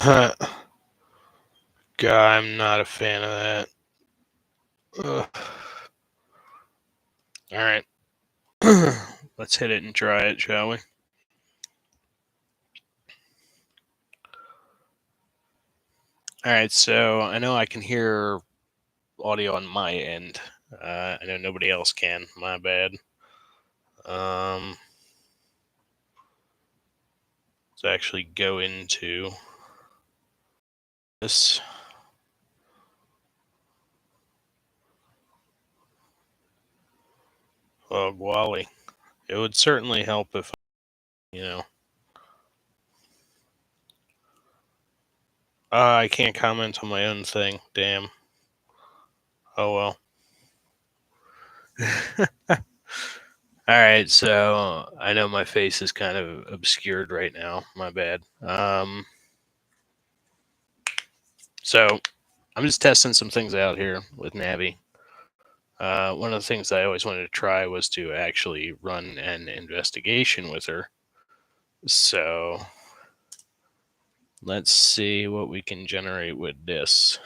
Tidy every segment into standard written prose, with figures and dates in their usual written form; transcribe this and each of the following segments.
God, I'm not a fan of that. Ugh. All right. Let's hit it and try it, shall we? All right, so I know I can hear audio on my end. I know nobody else can. My bad. Let's actually go into this. Oh, Wally. It would certainly help if, I can't comment on my own thing. Damn. Oh, well. All right, so I know my face is kind of obscured right now. My bad. So I'm just testing some things out here with Navi. One of the things I always wanted to try was to actually run an investigation with her. So let's see what we can generate with this.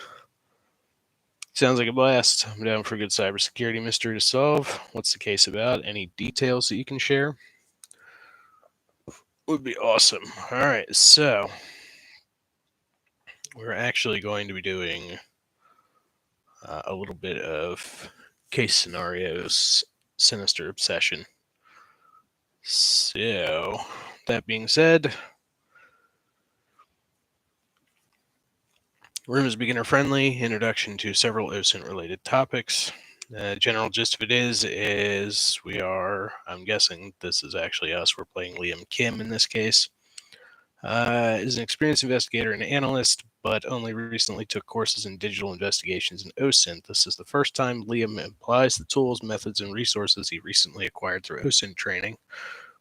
Sounds like a blast. I'm down for a good cybersecurity mystery to solve. What's the case about? Any details that you can share? Would be awesome. All right, so we're actually going to be doing a little bit of case scenarios, Sinister obsession. So, that being said, room is beginner friendly. Introduction to several OSINT related topics. General gist of it is we are, I'm guessing this is actually us. We're playing Liam Kim in this case. Is an experienced investigator and analyst, but only recently took courses in digital investigations and OSINT. This is the first time Liam applies the tools, methods, and resources he recently acquired through OSINT training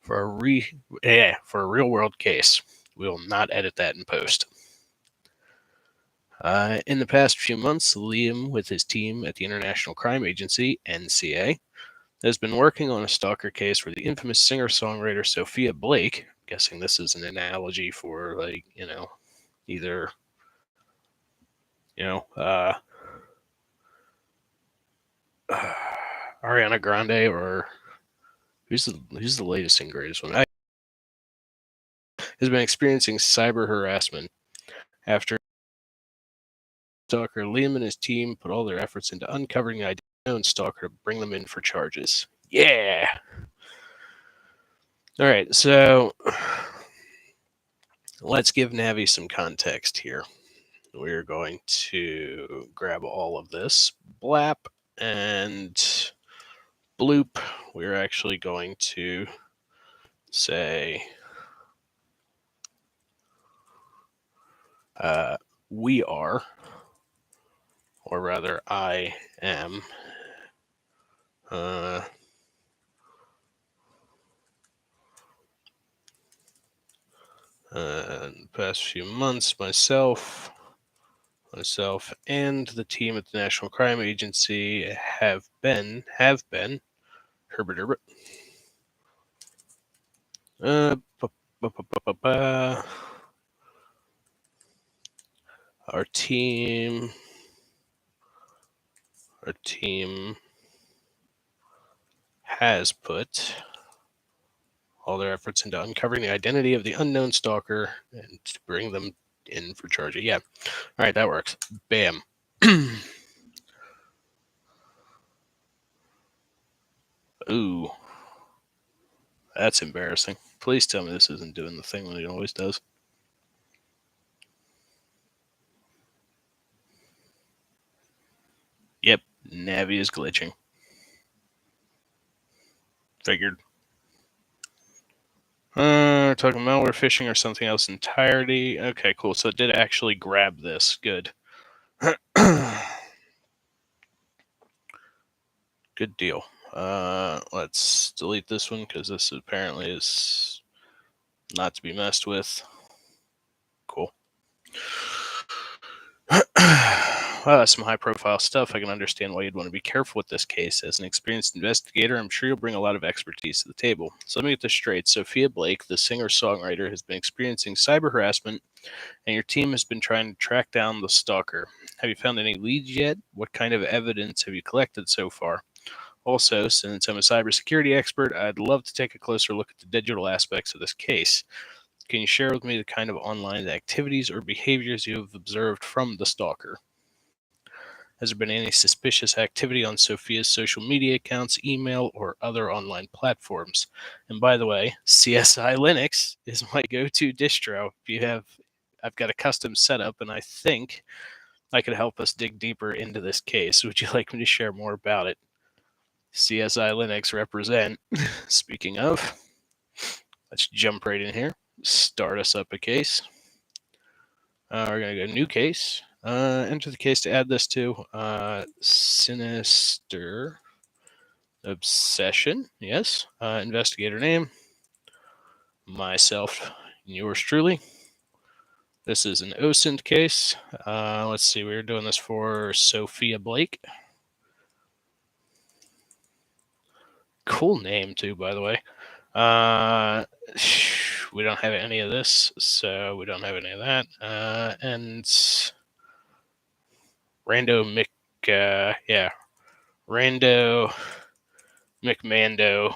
for a real-world case. We will not edit that in post. In the past few months, Liam, with his team at the International Crime Agency, NCA, has been working on a stalker case where the infamous singer-songwriter Sophia Blake, I'm guessing this is an analogy for, like, either, Ariana Grande or who's the latest and greatest one? Has been experiencing cyber harassment after stalker. Liam and his team put all their efforts into uncovering the unknown stalker to bring them in for charges. Yeah. All right, so let's give Navi some context here. We're going to grab all of this blap and bloop. We're actually going to say we are, or rather I am, in the past few months, myself and the team at the National Crime Agency have been Herbert. Our team has put all their efforts into uncovering the identity of the unknown stalker and to bring them in for charge. Yeah. All right, that works. Bam. Ooh. That's embarrassing. Please tell me this isn't doing the thing that it always does. Yep, Navi is glitching. Figured. Talking malware phishing or something else entirety. Okay, cool. So it did actually grab this. Good. Good deal. Let's delete this one because this apparently is not to be messed with. Cool. some high-profile stuff, I can understand why you'd want to be careful with this case. As an experienced investigator, I'm sure you'll bring a lot of expertise to the table. So let me get this straight. Sophia Blake, the singer-songwriter, has been experiencing cyber harassment, and your team has been trying to track down the stalker. Have you found any leads yet? What kind of evidence have you collected so far? Also, since I'm a cybersecurity expert, I'd love to take a closer look at the digital aspects of this case. Can you share with me the kind of online activities or behaviors you have observed from the stalker? Has there been any suspicious activity on Sophia's social media accounts, email, or other online platforms? And by the way, CSI Linux is my go-to distro. I've got a custom setup, and I think I could help us dig deeper into this case. Would you like me to share more about it? CSI Linux represent. Speaking of, let's jump right in here. Start us up a case. We're going to go new case. Enter the case to add this to Sinister Obsession. Yes. Investigator name. Myself and yours truly. This is an OSINT case. Let's see. We were doing this for Sophia Blake. Cool name, too, by the way. We don't have any of this, so we don't have any of that. And Rando Rando McMando.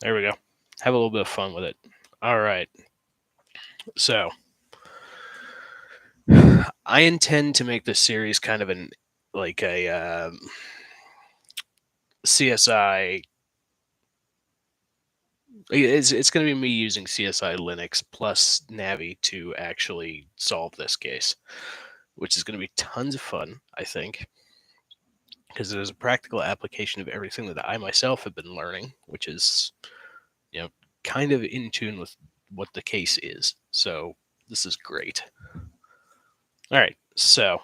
There we go. Have a little bit of fun with it. All right. So, I intend to make this series kind of a CSI. It's going to be me using CSI Linux plus Navi to actually solve this case, which is going to be tons of fun, I think, because there's a practical application of everything that I myself have been learning, which is, kind of in tune with what the case is. So this is great. All right. So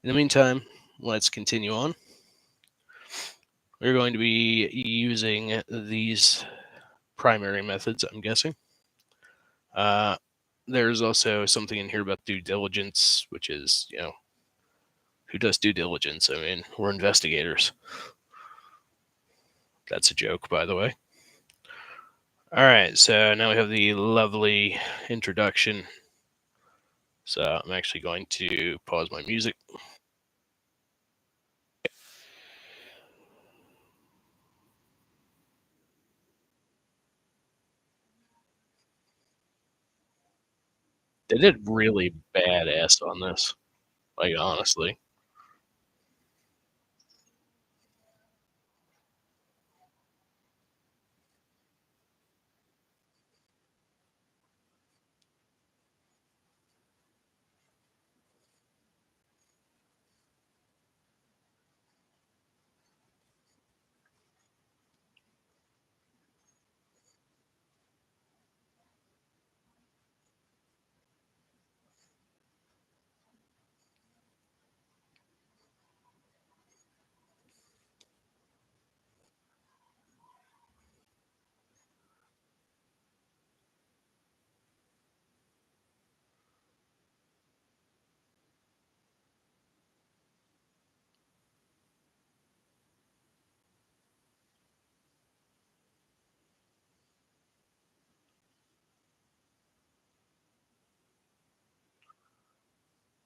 in the meantime, let's continue on. We're going to be using these primary methods, I'm guessing. There's also something in here about due diligence, which is, who does due diligence? I mean, we're investigators. That's a joke, by the way. All right, so now we have the lovely introduction. So I'm actually going to pause my music. They did really badass on this, like, honestly.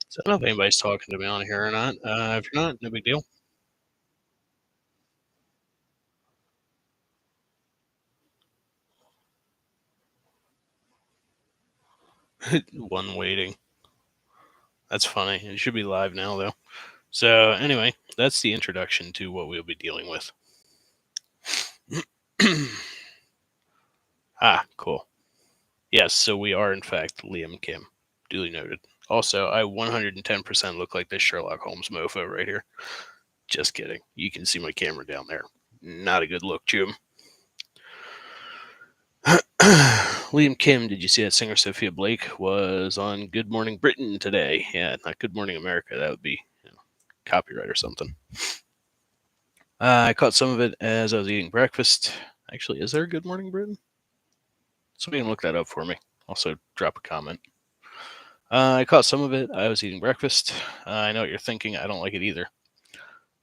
So I don't know if anybody's talking to me on here or not. If you're not, no big deal. One waiting. That's funny. It should be live now, though. So anyway, that's the introduction to what we'll be dealing with. Cool. Yes, so we are in fact Liam Kim. Duly noted. Also, I 110% look like this Sherlock Holmes mofo right here. Just kidding. You can see my camera down there. Not a good look, Jim. Liam Kim, did you see that singer Sophia Blake was on Good Morning Britain today? Yeah, not Good Morning America. That would be copyright or something. I caught some of it as I was eating breakfast. Actually, is there a Good Morning Britain? Somebody can look that up for me. Also, drop a comment. I caught some of it. I was eating breakfast. I know what you're thinking. I don't like it either.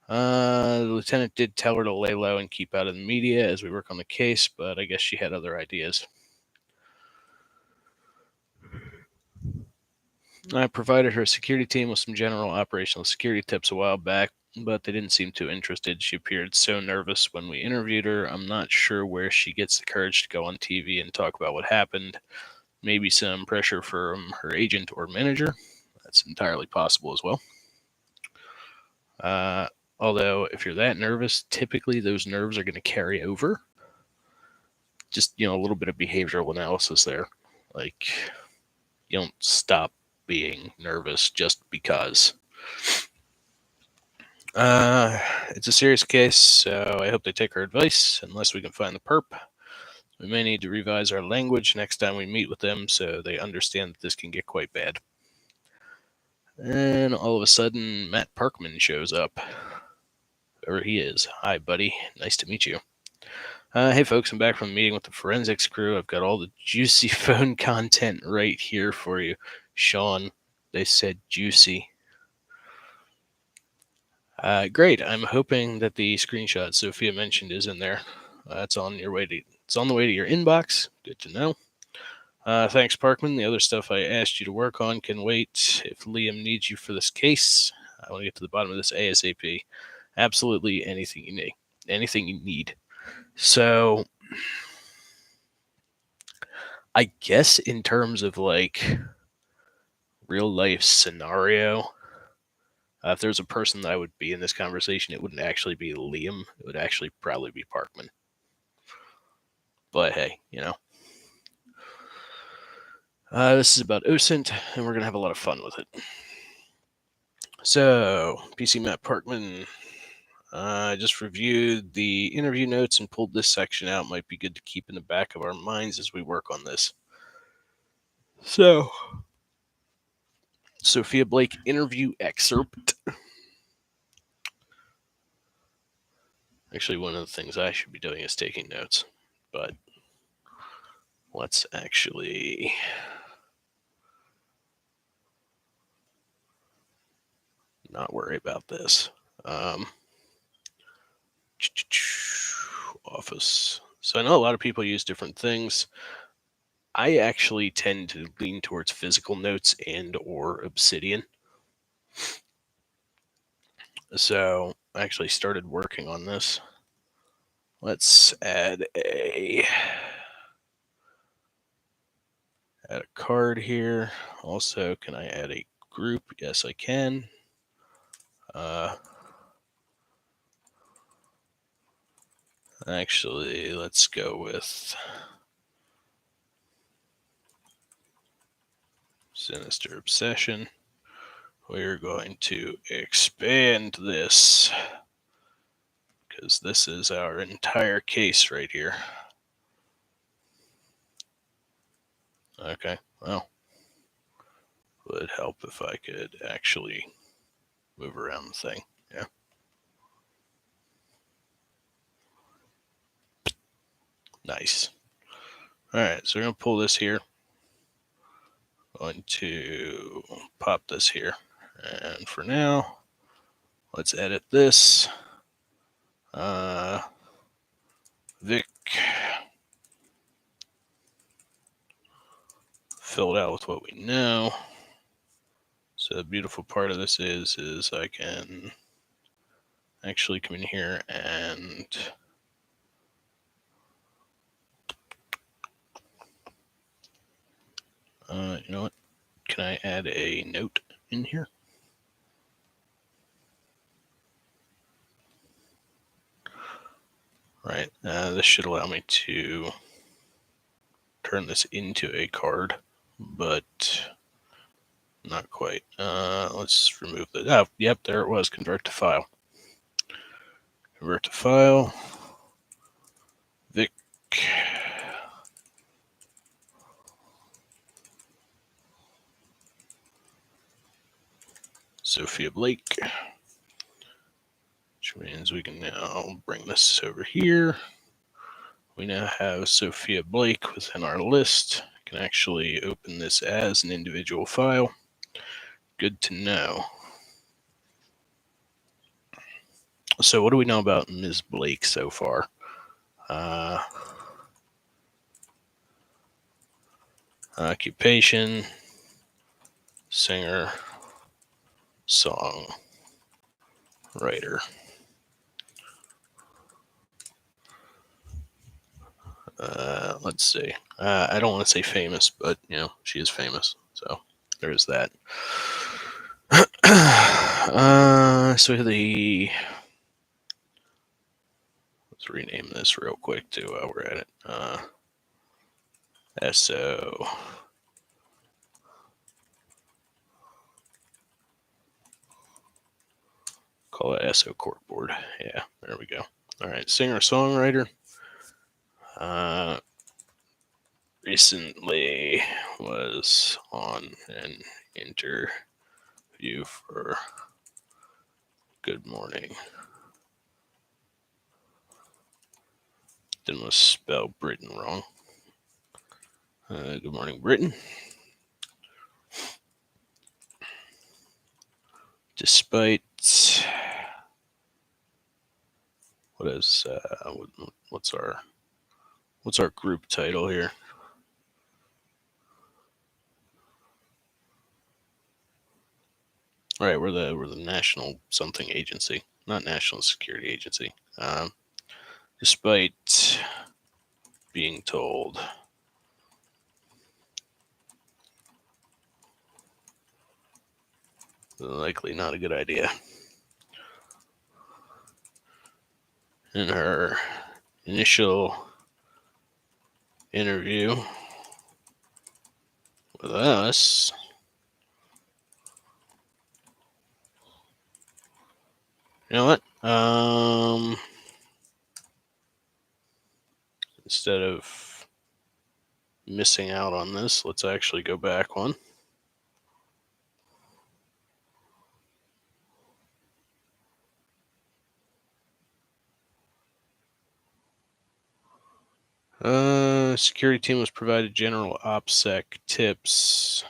The lieutenant did tell her to lay low and keep out of the media as we work on the case, but I guess she had other ideas. I provided her security team with some general operational security tips a while back, but they didn't seem too interested. She appeared so nervous when we interviewed her. I'm not sure where she gets the courage to go on TV and talk about what happened. Maybe some pressure from her agent or manager. That's entirely possible as well. Although, if you're that nervous, typically those nerves are going to carry over. Just, a little bit of behavioral analysis there. Like, you don't stop being nervous just because. It's a serious case, so I hope they take our advice, unless we can find the perp. We may need to revise our language next time we meet with them so they understand that this can get quite bad. And all of a sudden, Matt Parkman shows up. Or he is. Hi, buddy. Nice to meet you. Hey, folks, I'm back from the meeting with the forensics crew. I've got all the juicy phone content right here for you. Sean, they said juicy. Great. I'm hoping that the screenshot Sophia mentioned is in there. It's on the way to your inbox. Good to know. Thanks, Parkman. The other stuff I asked you to work on can wait. If Liam needs you for this case, I want to get to the bottom of this ASAP. Absolutely anything you need. Anything you need. So, I guess in terms of like real life scenario, if there's a person that I would be in this conversation, it wouldn't actually be Liam. It would actually probably be Parkman. But hey, this is about OSINT, and we're going to have a lot of fun with it. So, PC Matt Parkman, I just reviewed the interview notes and pulled this section out. Might be good to keep in the back of our minds as we work on this. So, Sophia Blake interview excerpt. Actually, one of the things I should be doing is taking notes, but let's actually not worry about this. Office. So I know a lot of people use different things. I actually tend to lean towards physical notes and or Obsidian. So I actually started working on this. Let's add a card here. Also, can I add a group? Yes, I can. Actually, let's go with Sinister Obsession. We're going to expand this because this is our entire case right here. Okay, well, would help if I could actually move around the thing. Yeah. Nice. All right, so we're going to pull this here. Going to pop this here. And for now, let's edit this. Vic filled out with what we know. So the beautiful part of this is I can actually come in here and you know what? Can I add a note in here? Right. This should allow me to turn this into a card, but not quite. Let's remove the. Oh, yep, there it was. Convert to file. Convert to file. Vic. Sophia Blake. Which means we can now bring this over here. We now have Sophia Blake within our list. can actually open this as an individual file. Good to know. So what do we know about Ms. Blake so far? Occupation, singer, song, writer. Let's see. I don't want to say famous, but she is famous, so there is that. So let's rename this real quick too while we're at it. SO. Call it SO corkboard. Yeah, there we go. All right, singer-songwriter. Recently was on an interview for Good Morning. Didn't spell Britain wrong. Good Morning Britain. Despite what's our group title here? All right, we're the National something agency, not National Security Agency. Despite being told likely not a good idea. In her initial interview with us, you know what? Instead of missing out on this, let's actually go back one. Security team was provided general OPSEC tips.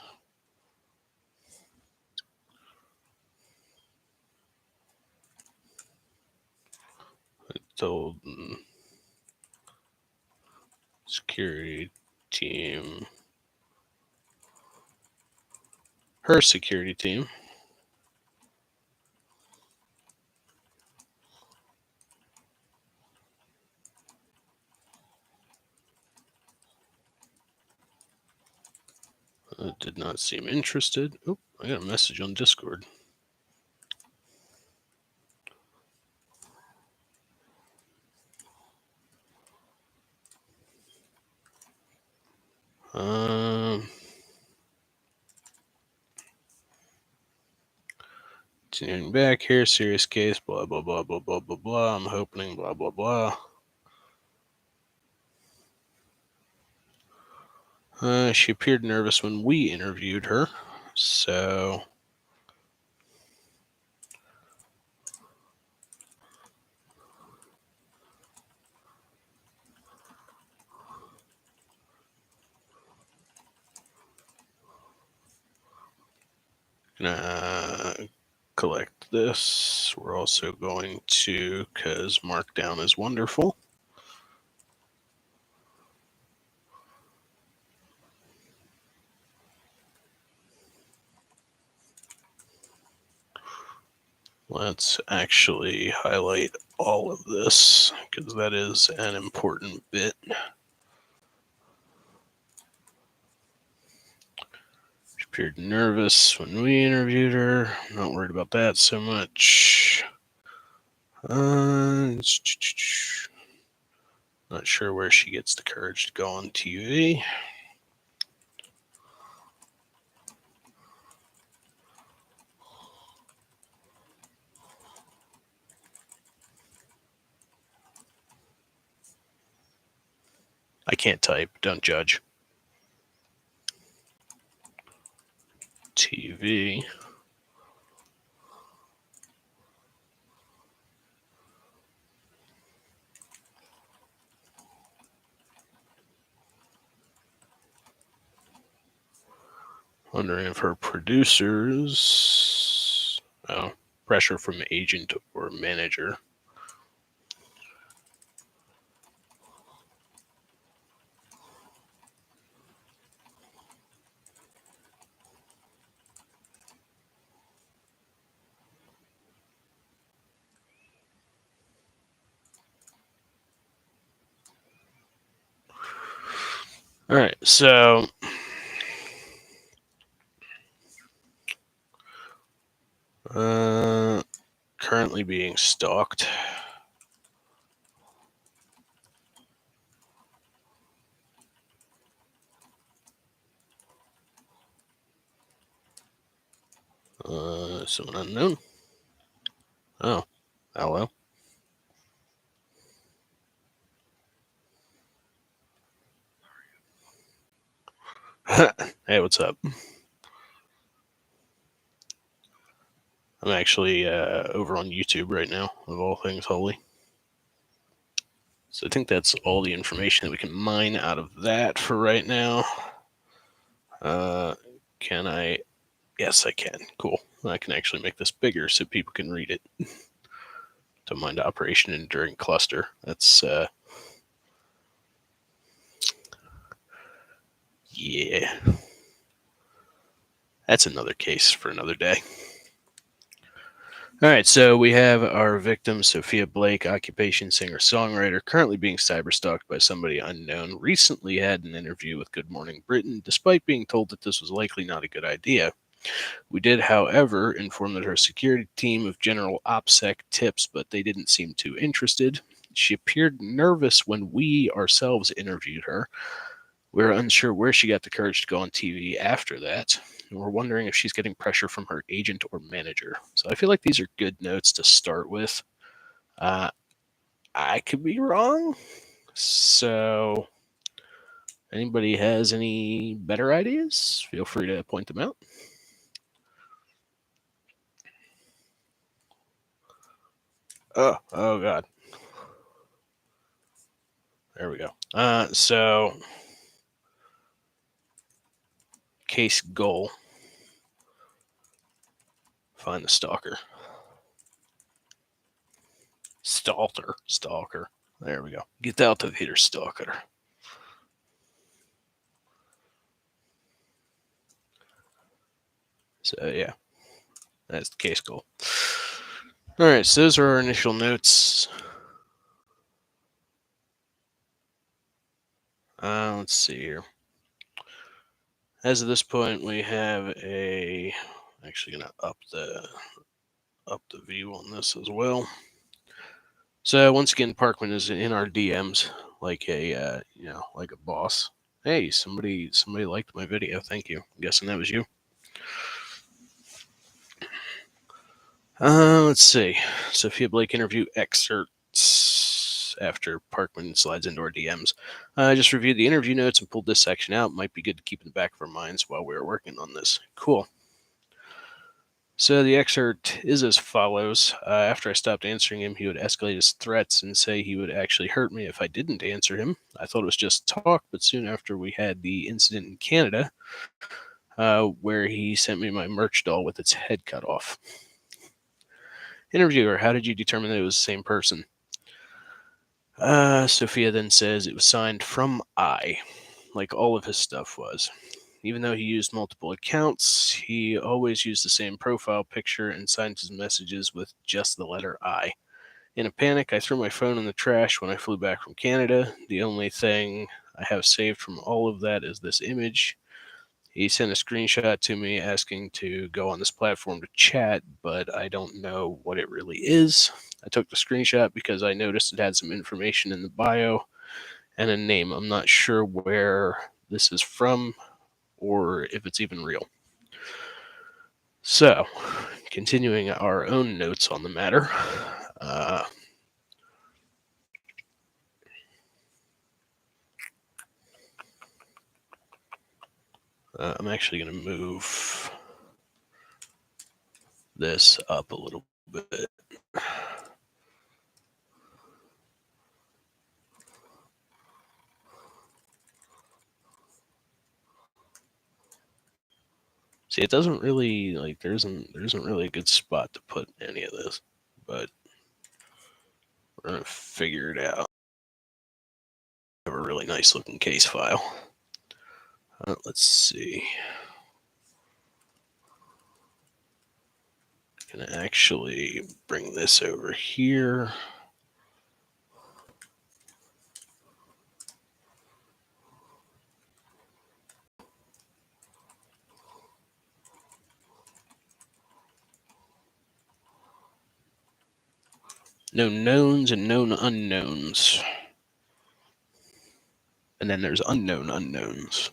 I told security team, her security team, did not seem interested. Oh, I got a message on Discord. Continuing back here, serious case, blah, blah, blah, blah, blah, blah, blah. I'm hoping, blah, blah, blah. She appeared nervous when we interviewed her, so gonna collect this. We're also going to, because Markdown is wonderful. Let's actually highlight all of this because that is an important bit. She appeared nervous when we interviewed her. Not worried about that so much. Not sure where she gets the courage to go on TV. I can't type. Don't judge. TV. Wondering if her producers... Oh, pressure from agent or manager. All right, so currently being stalked. Someone unknown. Oh, hello. Hey, what's up? I'm actually over on YouTube right now, of all things holy. So I think that's all the information that we can mine out of that for right now. Can I? Yes, I can. Cool. I can actually make this bigger so people can read it. To mind operation enduring cluster. That's yeah. That's another case for another day. All right, so we have our victim, Sophia Blake, occupation singer-songwriter, currently being cyberstalked by somebody unknown. Recently had an interview with Good Morning Britain, despite being told that this was likely not a good idea. We did, however, inform that her security team of general OPSEC tips, but they didn't seem too interested. She appeared nervous when we ourselves interviewed her. We're unsure where she got the courage to go on TV after that. And we're wondering if she's getting pressure from her agent or manager. So I feel like these are good notes to start with. I could be wrong. So, anybody has any better ideas? Feel free to point them out. Oh God. There we go. So, case goal. Find the stalker. Stalker. There we go. Get out of here, stalker. So yeah, that's the case goal. All right, so those are our initial notes. Let's see here. As of this point, we have a. Actually, gonna up the view on this as well. So once again, Parkman is in our DMs like a like a boss. Hey, somebody liked my video. Thank you. I'm guessing that was you. Let's see. Sophia Blake interview excerpts after Parkman slides into our DMs. I just reviewed the interview notes and pulled this section out. Might be good to keep in the back of our minds while we were working on this. Cool. So the excerpt is as follows. After I stopped answering him, he would escalate his threats and say he would actually hurt me if I didn't answer him. I thought it was just talk, but soon after we had the incident in Canada, where he sent me my merch doll with its head cut off. Interviewer, how did you determine that it was the same person? Sophia then says it was signed from I, like all of his stuff was. Even though he used multiple accounts, he always used the same profile picture and signed his messages with just the letter I. In a panic, I threw my phone in the trash when I flew back from Canada. The only thing I have saved from all of that is this image. He sent a screenshot to me asking to go on this platform to chat, but I don't know what it really is. I took the screenshot because I noticed it had some information in the bio and a name. I'm not sure where this is from or if it's even real. So, continuing our own notes on the matter, I'm actually going to move this up a little bit. See, it doesn't really, like, there isn't really a good spot to put any of this, but we're going to figure it out. Have a really nice looking case file. Let's see. I'm going to actually bring this over here. Known knowns and known unknowns. And then there's unknown unknowns.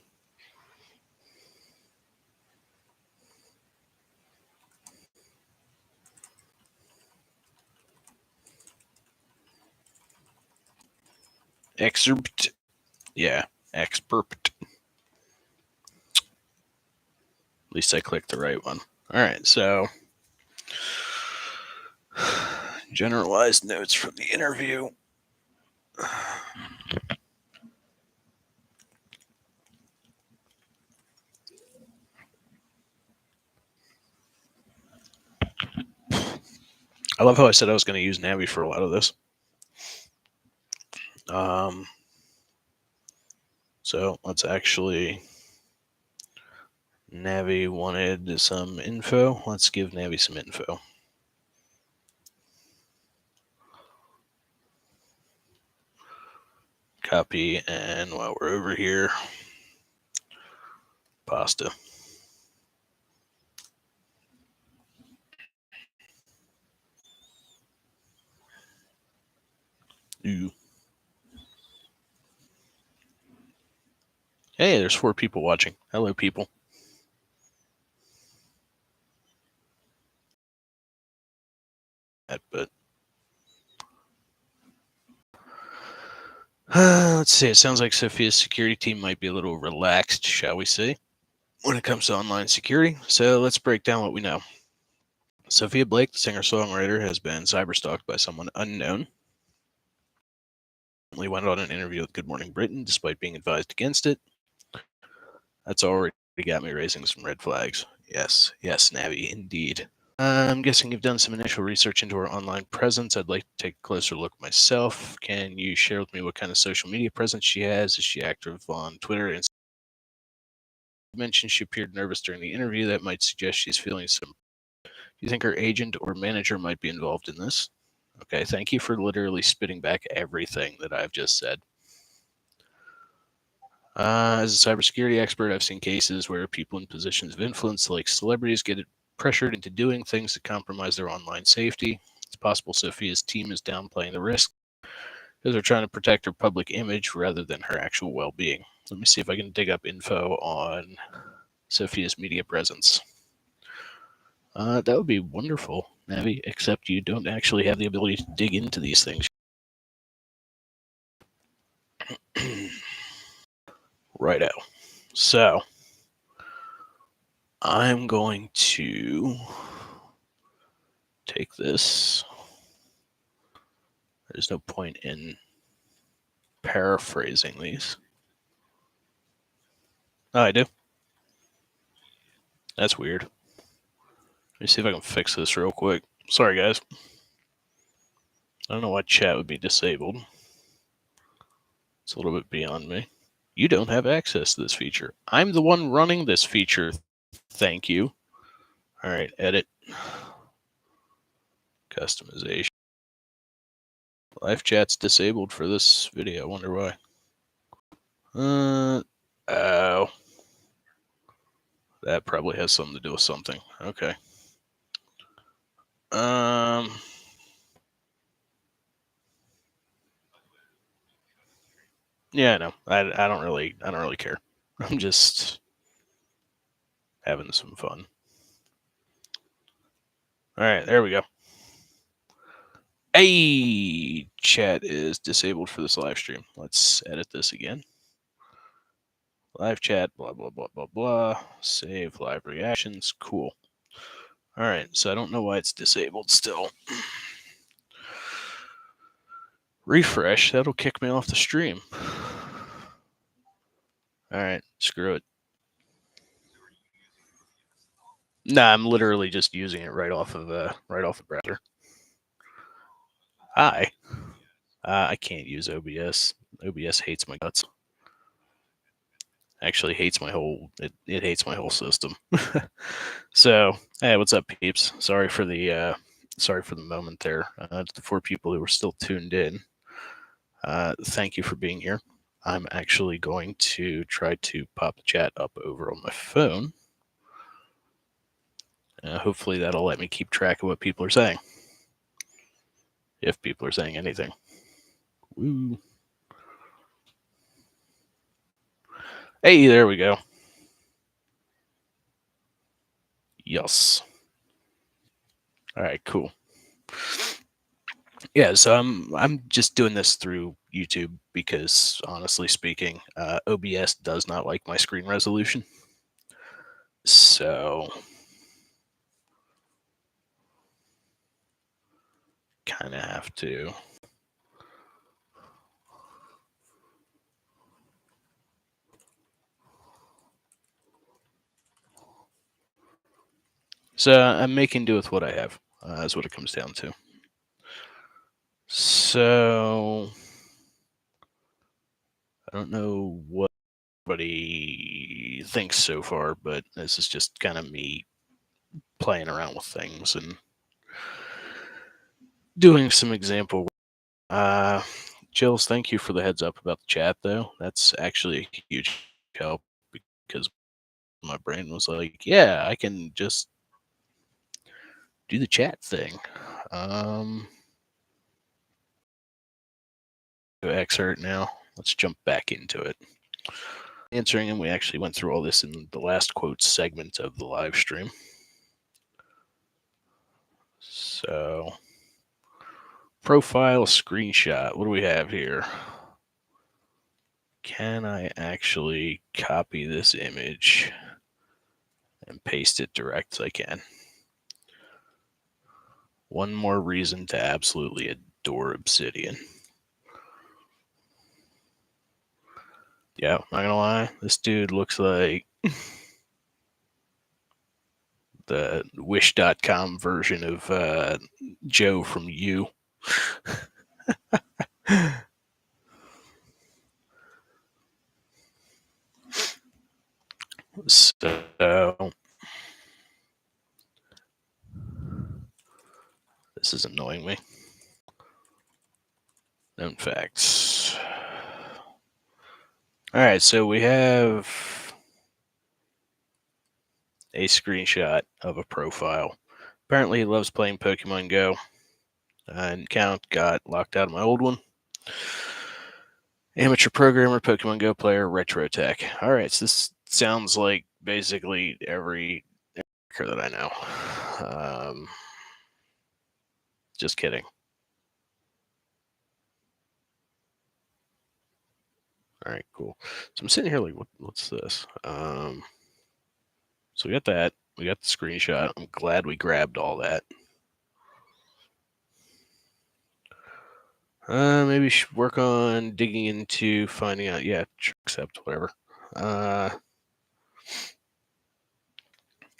Excerpt. Yeah, excerpt. At least I clicked the right one. All right, so generalized notes from the interview. I love how I said I was going to use Navi for a lot of this. So let's actually, Navi wanted some info. Let's give Navi some info. Copy, and while we're over here, pasta. Ooh. Hey, there's 4 people watching. Hello, people. But let's see. It sounds like Sophia's security team might be a little relaxed, shall we say, when it comes to online security. So let's break down what we know. Sophia Blake, the singer-songwriter, has been cyberstalked by someone unknown. He went on an interview with Good Morning Britain, despite being advised against it. That's already got me raising some red flags. Yes, Navi, indeed. I'm guessing you've done some initial research into her online presence. I'd like to take a closer look myself. Can you share with me what kind of social media presence she has? Is she active on Twitter? And you mentioned she appeared nervous during the interview. That might suggest she's feeling some. Do you think her agent or manager might be involved in this? Okay, thank you for literally spitting back everything that I've just said. As a cybersecurity expert, I've seen cases where people in positions of influence, like celebrities, get pressured into doing things that compromise their online safety. It's possible Sophia's team is downplaying the risk because they're trying to protect her public image rather than her actual well-being. Let me see if I can dig up info on Sophia's media presence. That would be wonderful, Navi, except you don't actually have the ability to dig into these things. Righto. So, I'm going to take this. There's no point in paraphrasing these. Oh, I do? That's weird. Let me see if I can fix this real quick. Sorry, guys. I don't know why chat would be disabled. It's a little bit beyond me. You don't have access to this feature. I'm the one running this feature. Thank you. All right, edit. Customization. Live chat's disabled for this video. I wonder why. Oh. That probably has something to do with something. Okay. Yeah, no. I don't really care. I'm just having some fun. All right, there we go. Hey, chat is disabled for this live stream. Let's edit this again. Live chat, blah, blah, blah, blah, blah. Save live reactions. Cool. All right, so I don't know why it's disabled still. Refresh, that'll kick me off the stream. All right, screw it. No, I'm literally just using it right off of the browser. Hi. I can't use OBS. OBS hates my guts. Actually hates my whole it hates my whole system. So, hey, what's up, peeps? Sorry for the moment there. To the 4 people who are still tuned in, thank you for being here. I'm actually going to try to pop the chat up over on my phone. Hopefully that'll let me keep track of what people are saying. If people are saying anything. Woo. Hey, there we go. Yes. All right, cool. Yeah, so I'm just doing this through YouTube because, honestly speaking, OBS does not like my screen resolution. So, kind of have to. So I'm making do with what I have. Is what it comes down to. So I don't know what everybody thinks so far, but this is just kind of me playing around with things and doing some example. Jills, thank you for the heads up about the chat, though. That's actually a huge help because my brain was like, yeah, I can just do the chat thing. Excerpt now. Let's jump back into it. Answering, and we actually went through all this in the last quote segment of the live stream. So, profile screenshot. What do we have here? Can I actually copy this image and paste it direct as I can? One more reason to absolutely adore Obsidian. Yeah, not gonna lie, this dude looks like the Wish.com version of Joe from You. So, this is annoying me. Known facts. All right, so we have a screenshot of a profile. Apparently, he loves playing Pokemon Go. And account got locked out of my old one. Amateur programmer, Pokemon Go player, retro tech. All right, so this sounds like basically every hacker that I know. Just kidding. All right, cool. So I'm sitting here like, what's this? So we got that. We got the screenshot. I'm glad we grabbed all that. Maybe we should work on digging into finding out. Yeah, accept whatever.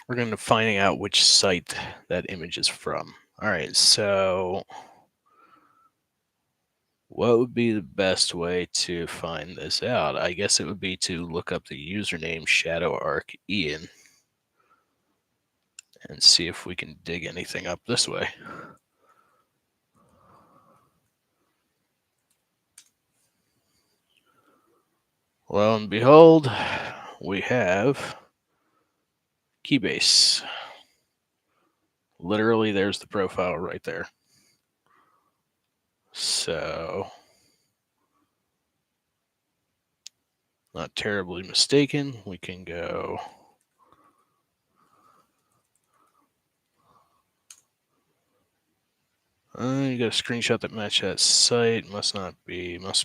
We're going to finding out which site that image is from. All right, so what would be the best way to find this out? I guess it would be to look up the username ShadowArcIan and see if we can dig anything up this way. Lo and behold, we have Keybase. Literally, there's the profile right there. So, not terribly mistaken, we can go. You got a screenshot that matches that site. Must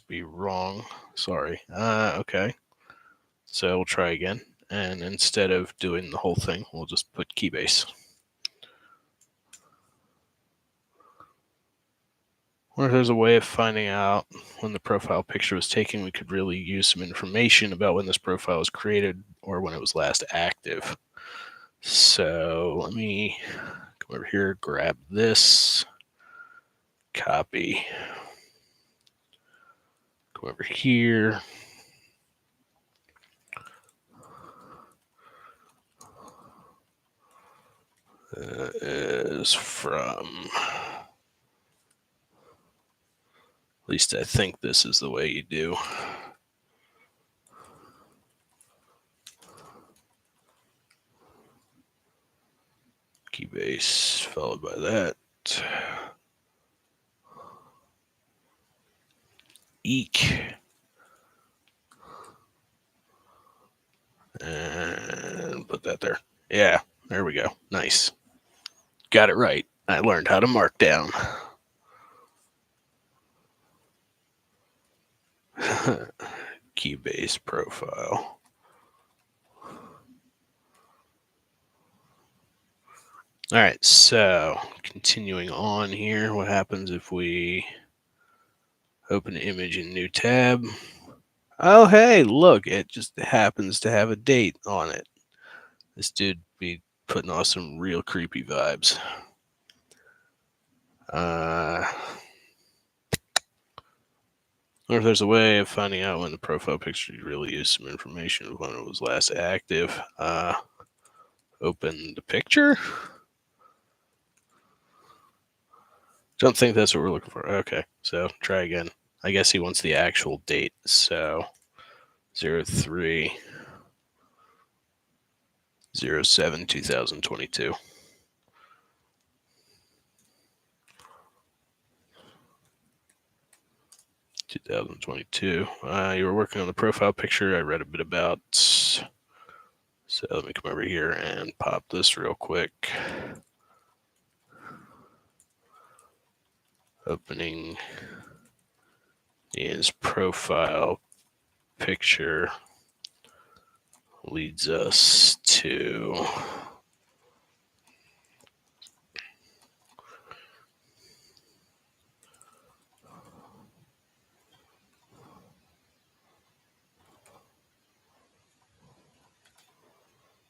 be wrong. Sorry. Okay. So we'll try again. And instead of doing the whole thing, we'll just put Keybase. Or if there's a way of finding out when the profile picture was taken, we could really use some information about when this profile was created or when it was last active. So let me come over here, grab this, copy, come over here. Is from, at least I think this is the way you do. Keybase followed by that. Eek. And put that there. Yeah, there we go. Nice. Got it right. I learned how to mark down. Keybase profile. All right, so continuing on here, what happens if we open an image in new tab? Oh, hey, look, it just happens to have a date on it. This dude be putting off some real creepy vibes. I wonder if there's a way of finding out when the profile picture really used some information of when it was last active. Open the picture? Don't think that's what we're looking for. Okay, so try again. I guess he wants the actual date. So 03 07 2022. You were working on the profile picture. I read a bit about. So let me come over here and pop this real quick. Opening his profile picture leads us to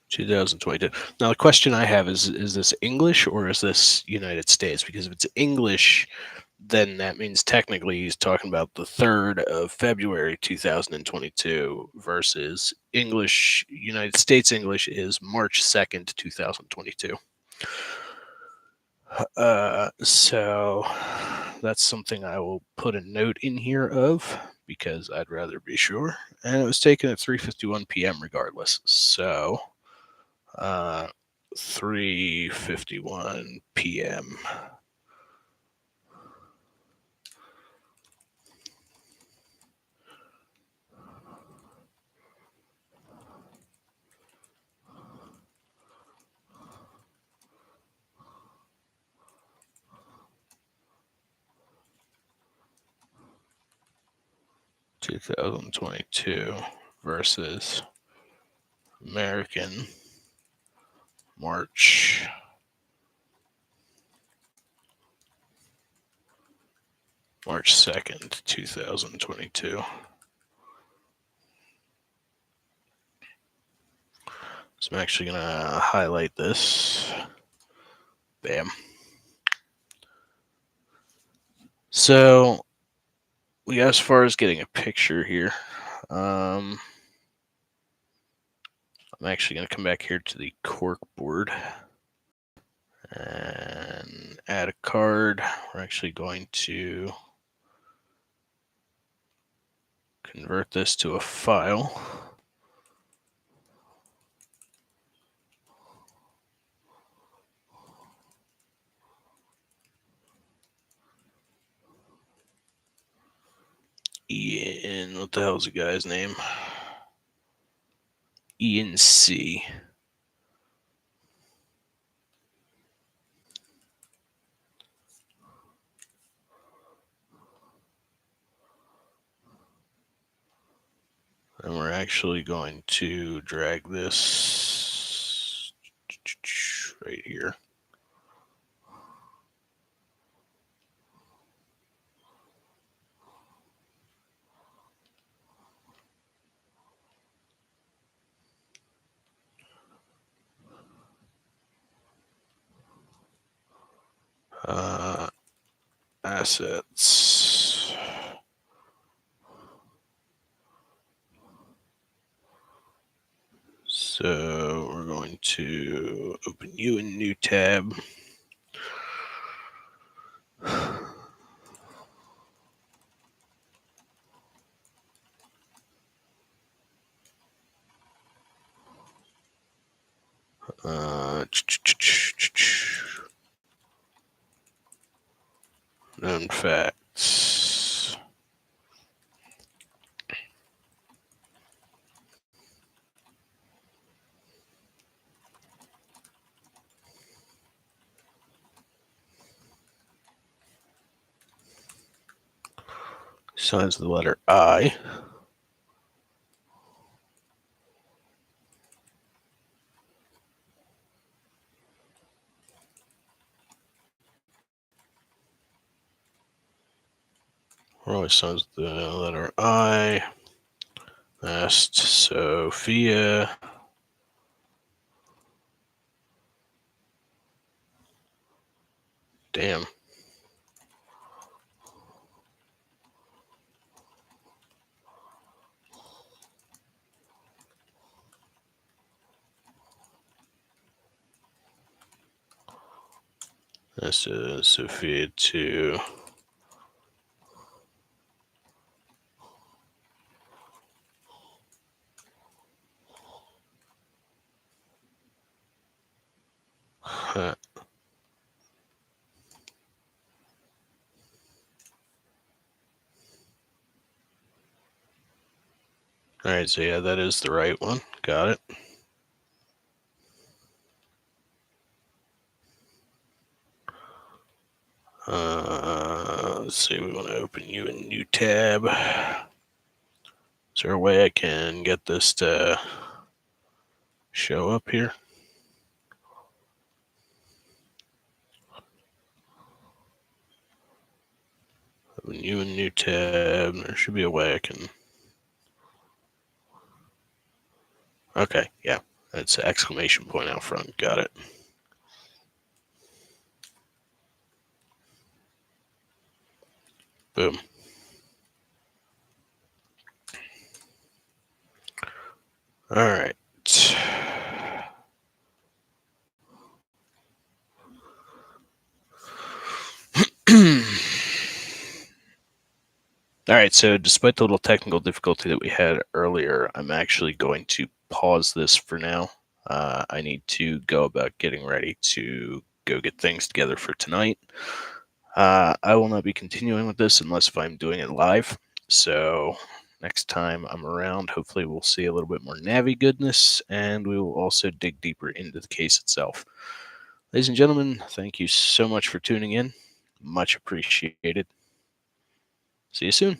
2022. Now the question I have is this English or is this United States? Because if it's English, then that means technically he's talking about the 3rd of February 2022 versus English, United States English is March 2nd, 2022. So that's something I will put a note in here of because I'd rather be sure. And it was taken at 3:51 p.m. regardless. So 3:51 p.m. 2022 versus American March 2nd, 2022. So I'm actually going to highlight this. Bam. So we got as far as getting a picture here. I'm actually going to come back here to the cork board and add a card. We're actually going to convert this to a file. Ian, what the hell's the guy's name? Ian C. And we're actually going to drag this right here. assets. So we're going to open you in a new tab. Known facts. Signs of the letter I. We're always signs of the letter I. Last, Sophia. Damn. This is Sophia 2. Huh. All right, so yeah, that is the right one. Got it. Let's see, we want to open you a new tab. Is there a way I can get this to show up here? Open you a new tab. There should be a way I can. Okay, yeah, that's an exclamation point out front. Got it. Boom. All right. All right, so despite the little technical difficulty that we had earlier, I'm actually going to pause this for now. I need to go about getting ready to go get things together for tonight. I will not be continuing with this unless if I'm doing it live. So next time I'm around, hopefully we'll see a little bit more Navi goodness, and we will also dig deeper into the case itself. Ladies and gentlemen, thank you so much for tuning in. Much appreciated. See you soon.